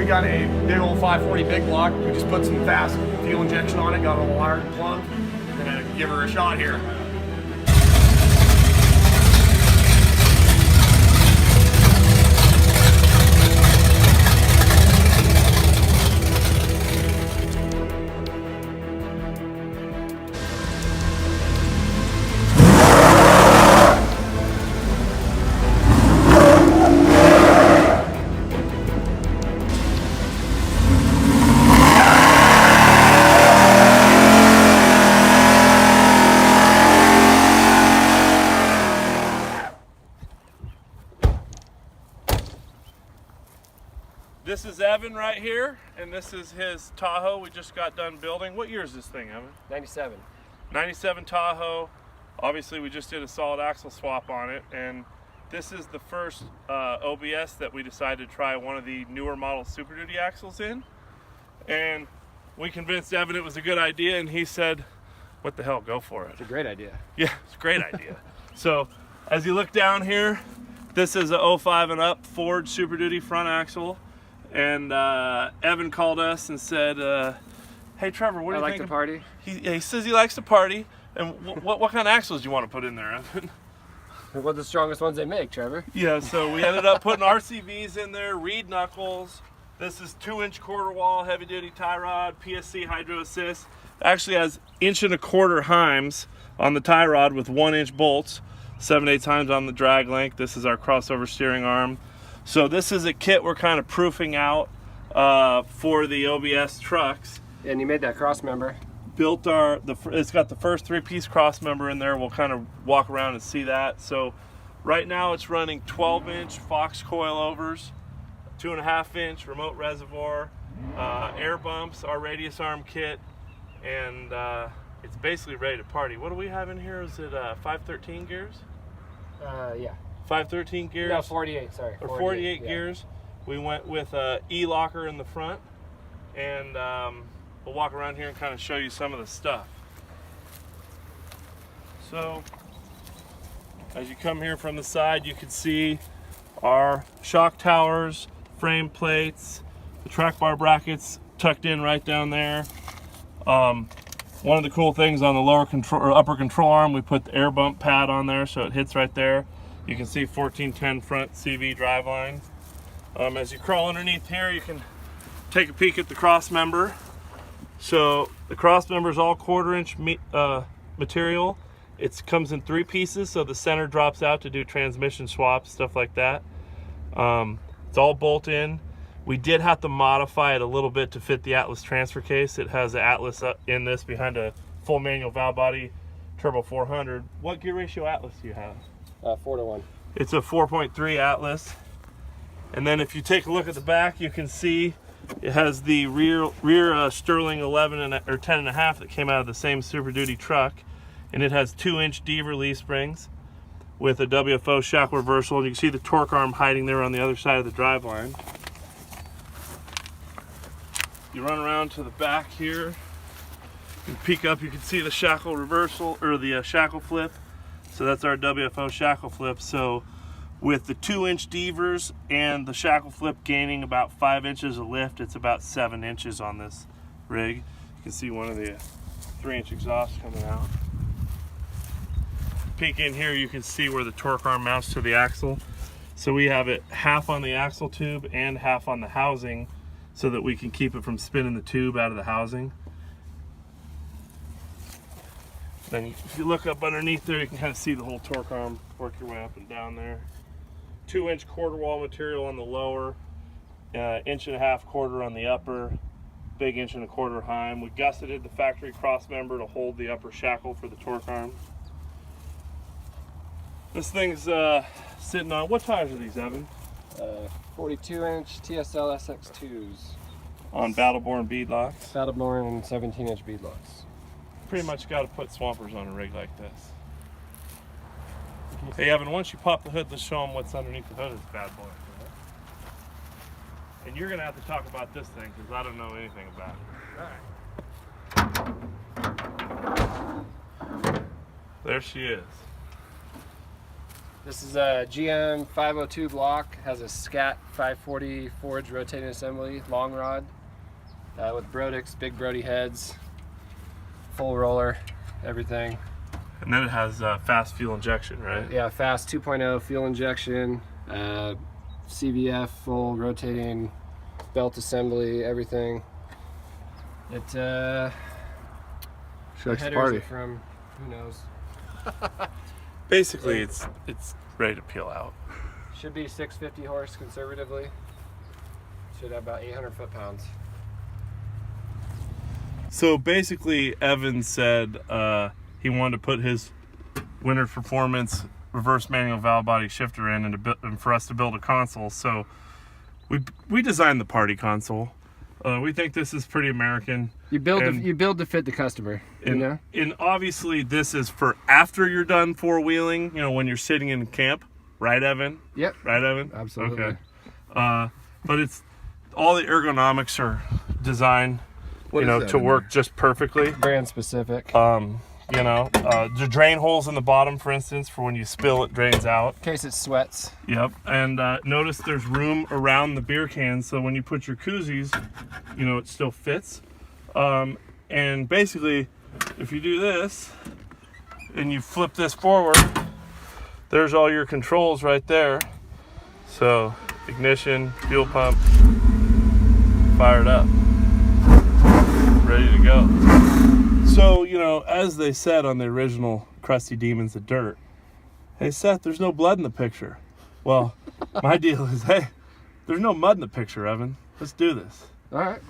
got a big old 540 big block. We just put some fast fuel injection on it, got a wire plug, and give her a shot here. This is Evan right here, and this is his Tahoe we just got done building. What year is this thing, Evan? 97. 97 Tahoe. Obviously, we just did a solid axle swap on it, and this is the first OBS that we decided to try one of the newer model Super Duty axles in. And we convinced Evan it was a good idea, and he said, what the hell, go for it. It's a great idea. Yeah, it's a great idea. So, as you look down here, this is a 05 and up Ford Super Duty front axle. And Evan called us and said, hey Trevor, what do you think? I like to party. He says he likes to party. And what kind of axles do you want to put in there, Evan? What the strongest ones they make, Trevor? Yeah, so we ended up putting RCVs in there, reed knuckles. This is 2-inch quarter wall, heavy duty tie rod, PSC hydro assist. Actually has 1.25" heims on the tie rod with 1-inch bolts, 7/8 heims on the drag length. This is our crossover steering arm. So this is a kit we're kind of proofing out for the OBS trucks. And you made that cross member. Built it's got the first 3-piece cross member in there. We'll kind of walk around and see that. So right now it's running 12-inch Fox coilovers, 2.5-inch remote reservoir, air bumps, our radius arm kit, and it's basically ready to party. What do we have in here? Is it 513 gears? Yeah. 513 gears? No, 48, sorry. Or 48 gears. We went with E-locker in the front, and we'll walk around here and kind of show you some of the stuff. So, as you come here from the side, you can see our shock towers, frame plates, the track bar brackets tucked in right down there. One of the cool things on the lower control or upper control arm, we put the air bump pad on there so it hits right there. You can see 1410 front CV driveline. As you crawl underneath here, you can take a peek at the cross member. So the cross member is all 1/4-inch material. It comes in 3 pieces, so the center drops out to do transmission swaps, stuff like that. It's all bolt in. We did have to modify it a little bit to fit the Atlas transfer case. It has the Atlas in this behind a full manual valve body turbo 400. What gear ratio Atlas do you have? 4-to-1. It's a 4.3 Atlas. And then if you take a look at the back, you can see it has the rear Sterling 11 or 10.5 that came out of the same Super Duty truck. And it has 2-inch D release springs with a WFO shackle reversal. And you can see the torque arm hiding there on the other side of the driveline. You run around to the back here and peek up, you can see the shackle reversal or the shackle flip. So that's our WFO shackle flip. So with the 2-inch Devers and the shackle flip gaining about 5 inches of lift, it's about 7 inches on this rig. You can see one of the 3-inch exhausts coming out. Peek in here, you can see where the torque arm mounts to the axle. So we have it half on the axle tube and half on the housing so that we can keep it from spinning the tube out of the housing. Then if you look up underneath there, you can kind of see the whole torque arm work your way up and down there. 2-inch quarter wall material on the lower, 1.5 quarter on the upper, big 1.25 heim. We gusseted the factory cross member to hold the upper shackle for the torque arm. This thing's sitting on, what tires are these, Evan? 42-inch TSL SX2s. On Battleborn beadlocks. Battleborn 17-inch beadlocks. Pretty much got to put swampers on a rig like this. Hey Evan, once you pop the hood, let's show them what's underneath the hood of this bad boy. And you're gonna have to talk about this thing because I don't know anything about it. There she is. This is a GM 502 block. Has a SCAT 540 forged rotating assembly, long rod, with Brodix, big Brody heads, full roller, everything. And then it has fast fuel injection, right? Yeah, fast 2.0 fuel injection, CVF, full rotating belt assembly, everything. It Shucks headers party. are from who knows. Basically, it's ready to peel out. Should be 650 horse conservatively. Should have about 800 foot-pounds. So basically, Evan said he wanted to put his Winter Performance reverse manual valve body shifter in and for us to build a console. So we designed the party console. We think this is pretty American. You build And- you build to fit the customer. You And, know. and obviously, this is for after you're done four-wheeling, you know, when you're sitting in camp. Right, Evan? Yep. Right, Evan? Absolutely. Okay. But it's all the ergonomics are designed, What you is know, that to in work just perfectly. Brand specific. You know, the drain holes in the bottom, for instance, for when you spill, it drains out. In case it sweats. Yep. And notice there's room around the beer cans, so when you put your koozies, you know, it still fits. And basically, if you do this and you flip this forward, there's all your controls right there. So ignition, fuel pump, fired up, ready to go. So, you know, as they said on the original Crusty Demons of Dirt, hey Seth, there's no blood in the picture. Well, my deal is, hey, there's no mud in the picture, Evan. Let's do this. All right.